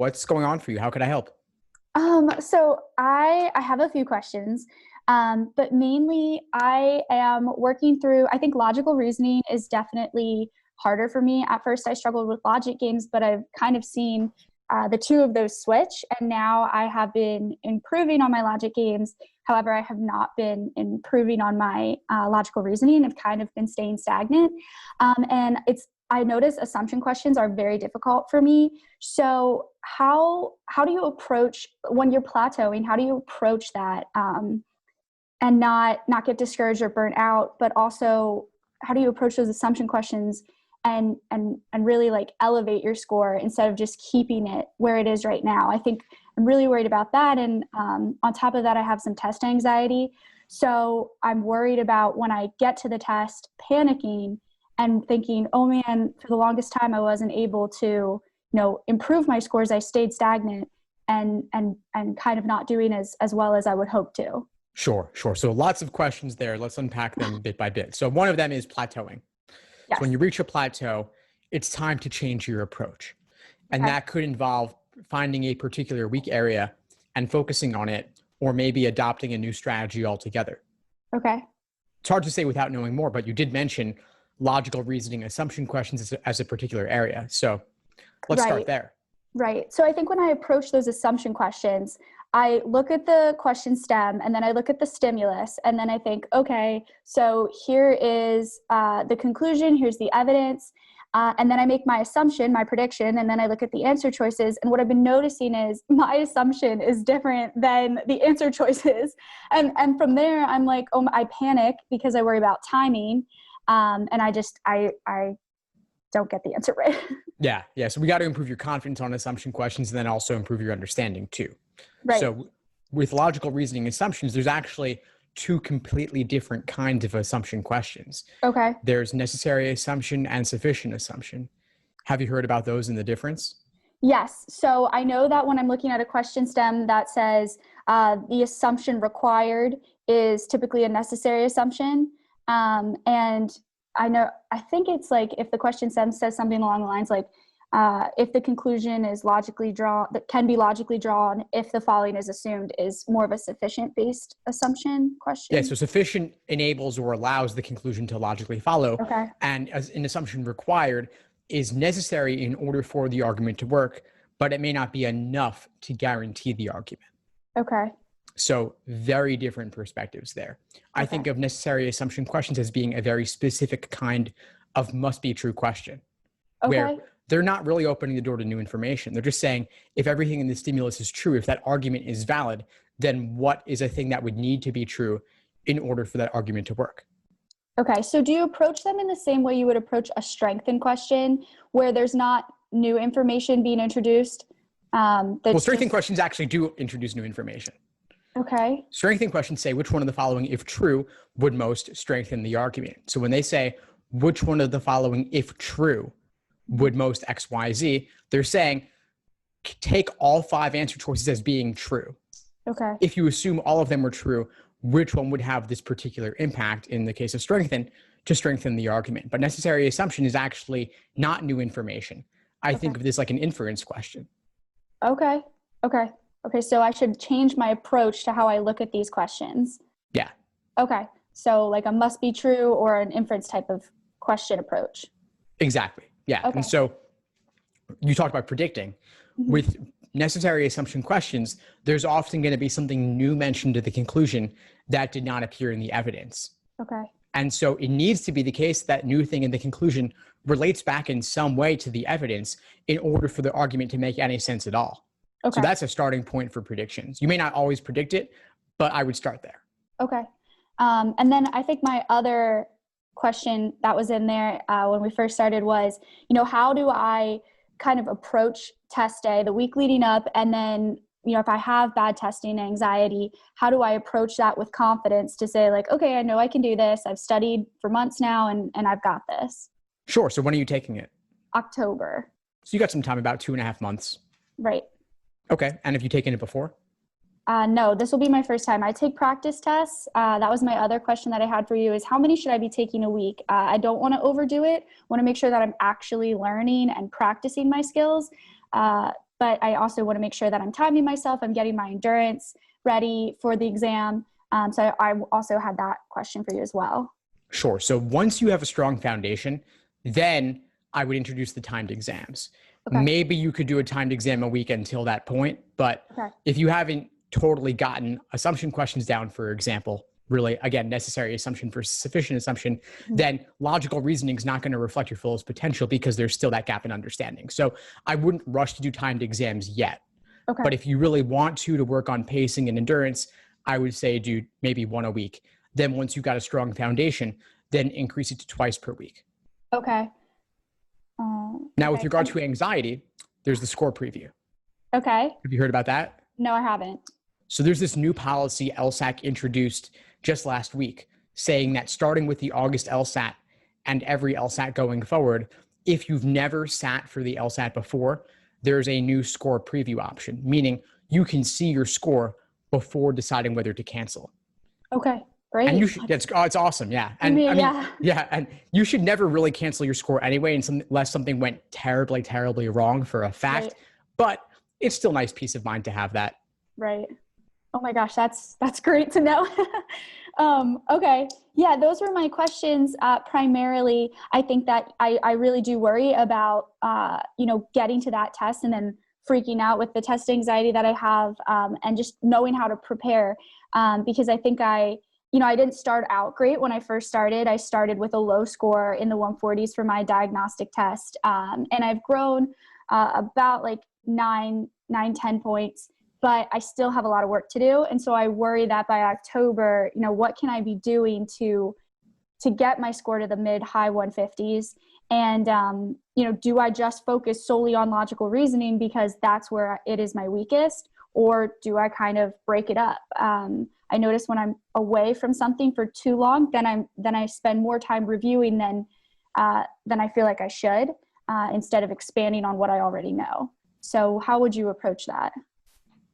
What's going on for you? How could I help? So I have a few questions, but mainly I am working through, I think logical reasoning is definitely harder for me. At first I struggled with logic games, but I've kind of seen the two of those switch, and now I have been improving on my logic games. However, I have not been improving on my logical reasoning. I've kind of been staying stagnant. And I notice assumption questions are very difficult for me. So how do you approach when you're plateauing? How do you approach that and not get discouraged or burnt out? But also, how do you approach those assumption questions and really like elevate your score instead of just keeping it where it is right now? I think I'm really worried about that. And on top of that, I have some test anxiety. So I'm worried about when I get to the test, panicking and thinking, oh man, for the longest time I wasn't able to, improve my scores. I stayed stagnant and kind of not doing as well as I would hope to. Sure. So lots of questions there. Let's unpack them bit by bit. So one of them is plateauing. Yes. So when you reach a plateau, it's time to change your approach. And that could involve finding a particular weak area and focusing on it, or maybe adopting a new strategy altogether. Okay. It's hard to say without knowing more, but you did mention logical reasoning assumption questions as a particular area. So let's start there. Right. So I think when I approach those assumption questions, I look at the question stem and then I look at the stimulus and then I think, okay, so here is the conclusion, here's the evidence, and then I make my assumption, my prediction, and then I look at the answer choices. And what I've been noticing is my assumption is different than the answer choices. And from there, I'm like, oh, I panic because I worry about timing. And I don't get the answer right. Yeah. So we got to improve your confidence on assumption questions and then also improve your understanding too. Right. So with logical reasoning assumptions, there's actually two completely different kinds of assumption questions. Okay. There's necessary assumption and sufficient assumption. Have you heard about those and the difference? Yes. So I know that when I'm looking at a question stem that says the assumption required is typically a necessary assumption. And I think it's like if the question stem says something along the lines like, if the conclusion is logically drawn, that can be logically drawn, if the following is assumed, is more of a sufficient based assumption question. Yeah, so sufficient enables or allows the conclusion to logically follow. Okay. And as an assumption required is necessary in order for the argument to work, but it may not be enough to guarantee the argument. Okay. So very different perspectives there. Okay. I think of necessary assumption questions as being a very specific kind of must be true question, where they're not really opening the door to new information. They're just saying, if everything in the stimulus is true, if that argument is valid, then what is a thing that would need to be true in order for that argument to work? Okay, so do you approach them in the same way you would approach a strengthen question, where there's not new information being introduced? Well, strengthen questions actually do introduce new information. Okay. Strengthen questions say which one of the following, if true, would most strengthen the argument. So when they say which one of the following, if true, would most X, Y, Z, they're saying take all 5 answer choices as being true. Okay. If you assume all of them were true, which one would have this particular impact in the case of strengthen to strengthen the argument? But necessary assumption is actually not new information. I think of this like an inference question. Okay. So I should change my approach to how I look at these questions. Yeah. Okay. So like a must be true or an inference type of question approach. Exactly. Yeah. Okay. And so you talked about predicting. Mm-hmm. With necessary assumption questions, there's often going to be something new mentioned to the conclusion that did not appear in the evidence. Okay. And so it needs to be the case that new thing in the conclusion relates back in some way to the evidence in order for the argument to make any sense at all. Okay. So that's a starting point for predictions. You may not always predict it, but I would start there. Okay. And then I think my other question that was in there when we first started was, how do I kind of approach test day, the week leading up, and then, if I have bad testing anxiety, how do I approach that with confidence to say like, okay, I know I can do this. I've studied for months now and I've got this. Sure. So when are you taking it? October. So you got some time, about 2.5 months. Right. Okay. And have you taken it before? No, this will be my first time. I take practice tests. That was my other question that I had for you is how many should I be taking a week? I don't want to overdo it. I want to make sure that I'm actually learning and practicing my skills. but I also want to make sure that I'm timing myself, I'm getting my endurance ready for the exam. So I also had that question for you as well. Sure. So once you have a strong foundation, then I would introduce the timed exams. Okay. Maybe you could do a timed exam a week until that point, but Okay. if you haven't totally gotten assumption questions down, for example, really, again, necessary assumption for sufficient assumption, then logical reasoning is not going to reflect your fullest potential because there's still that gap in understanding. So I wouldn't rush to do timed exams yet. Okay. But if you really want to work on pacing and endurance, I would say do maybe one a week. Then once you've got a strong foundation, then increase it to twice per week. Okay. Now, with regard to anxiety, there's the score preview. Okay. Have you heard about that? No, I haven't. So there's this new policy LSAC introduced just last week saying that starting with the August LSAT and every LSAT going forward, if you've never sat for the LSAT before, there's a new score preview option, meaning you can see your score before deciding whether to cancel. Okay, great. And you should, it's awesome. Yeah. And and you should never really cancel your score anyway, unless something went terribly, terribly wrong for a fact, right. But it's still nice peace of mind to have that. Right. Oh my gosh, that's great to know. Okay. Yeah, those were my questions. Primarily, I think that I really do worry about, getting to that test and then freaking out with the test anxiety that I have, and just knowing how to prepare. Because I think I didn't start out great when I first started. I started with a low score in the 140s for my diagnostic test. And I've grown about like 9, 10 points. But I still have a lot of work to do. And so I worry that by October, what can I be doing to get my score to the mid-high 150s? And, do I just focus solely on logical reasoning because that's where it is my weakest? Or do I kind of break it up? I notice when I'm away from something for too long, then I spend more time reviewing than I feel like I should, instead of expanding on what I already know. So how would you approach that?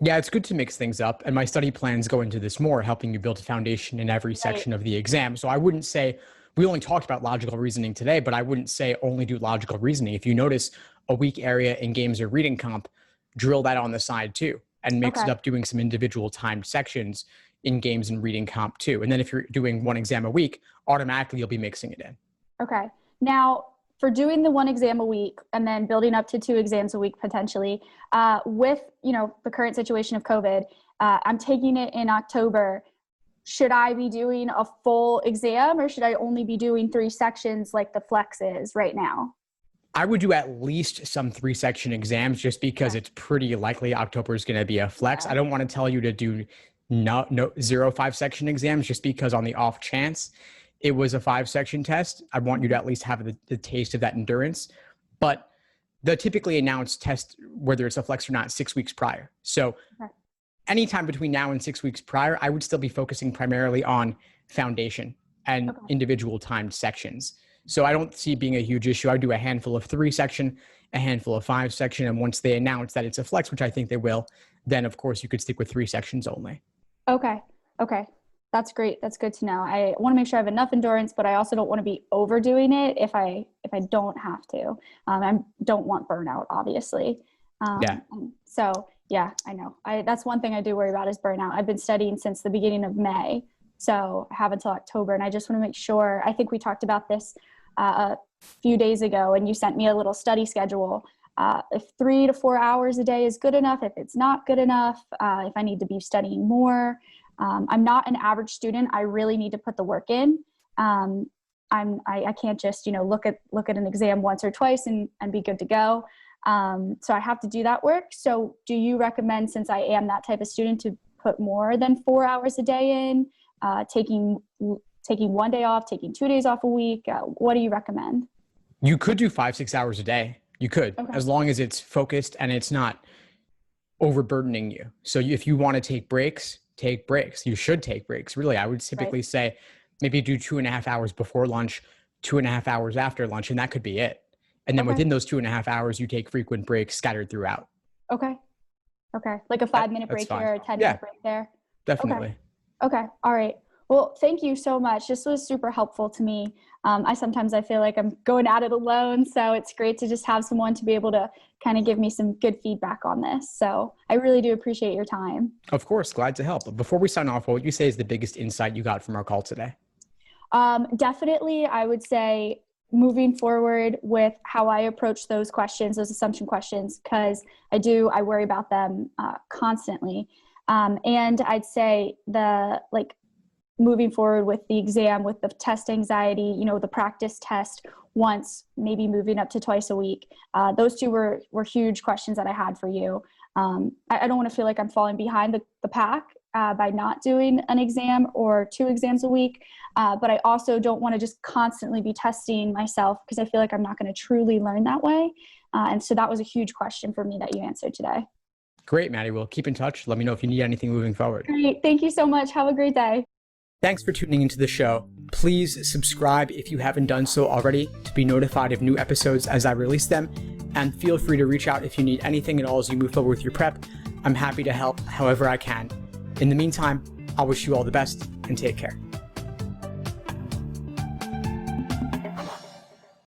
Yeah, it's good to mix things up. And my study plans go into this more, helping you build a foundation in every section of the exam. So I wouldn't say, we only talked about logical reasoning today, but I wouldn't say only do logical reasoning. If you notice a weak area in games or reading comp, drill that on the side too, and mix it up doing some individual timed sections in games and reading comp too. And then if you're doing one exam a week, automatically you'll be mixing it in. Okay. Now, for doing the one exam a week and then building up to 2 exams a week potentially, with the current situation of COVID, I'm taking it in October. Should I be doing a full exam or should I only be doing 3 sections like the flex is right now? I would do at least some 3-section exams just because it's pretty likely October is going to be a flex. Yeah. I don't want to tell you to do 0 5-section exams just because on the off chance it was a 5-section test. I want you to at least have the taste of that endurance. But the typically announced test, whether it's a flex or not, 6 weeks prior. So anytime between now and 6 weeks prior, I would still be focusing primarily on foundation and individual timed sections. So I don't see it being a huge issue. I would do a handful of 3-section, a handful of 5-section. And once they announce that it's a flex, which I think they will, then of course you could stick with 3 sections only. Okay. That's great. That's good to know. I want to make sure I have enough endurance, but I also don't want to be overdoing it if I don't have to. I don't want burnout, obviously. So yeah, I know. That's one thing I do worry about is burnout. I've been studying since the beginning of May, so I have until October, and I just want to make sure. I think we talked about this a few days ago, and you sent me a little study schedule. If 3 to 4 hours a day is good enough, if it's not good enough, if I need to be studying more. I'm not an average student. I really need to put the work in. I can't just, look at an exam once or twice and be good to go. So I have to do that work. So do you recommend, since I am that type of student, to put more than 4 hours a day in, taking 1 day off, taking 2 days off a week? What do you recommend? You could do 5-6 hours a day. You could, as long as it's focused and it's not overburdening you. So if you want to take breaks, take breaks. You should take breaks. Really, I would typically say maybe do 2.5 hours before lunch, 2.5 hours after lunch, and that could be it. And then within those 2.5 hours, you take frequent breaks scattered throughout. Okay. Like a 5-minute break here or a 10-minute break there. Definitely. Okay. All right. Well, thank you so much. This was super helpful to me. I feel like I'm going at it alone, so it's great to just have someone to be able to kind of give me some good feedback on this. So I really do appreciate your time. Of course, glad to help. But before we sign off, what would you say is the biggest insight you got from our call today? Definitely, I would say moving forward with how I approach those questions, those assumption questions, because I worry about them constantly. And I'd say moving forward with the exam, with the test anxiety, the practice test once, maybe moving up to twice a week. Those two were huge questions that I had for you. I don't want to feel like I'm falling behind the pack by not doing an exam or 2 exams a week. But I also don't want to just constantly be testing myself because I feel like I'm not going to truly learn that way. And so that was a huge question for me that you answered today. Great, Maddie. We'll keep in touch. Let me know if you need anything moving forward. Great. Thank you so much. Have a great day. Thanks for tuning into the show. Please subscribe if you haven't done so already to be notified of new episodes as I release them. And feel free to reach out if you need anything at all as you move forward with your prep. I'm happy to help however I can. In the meantime, I'll wish you all the best and take care.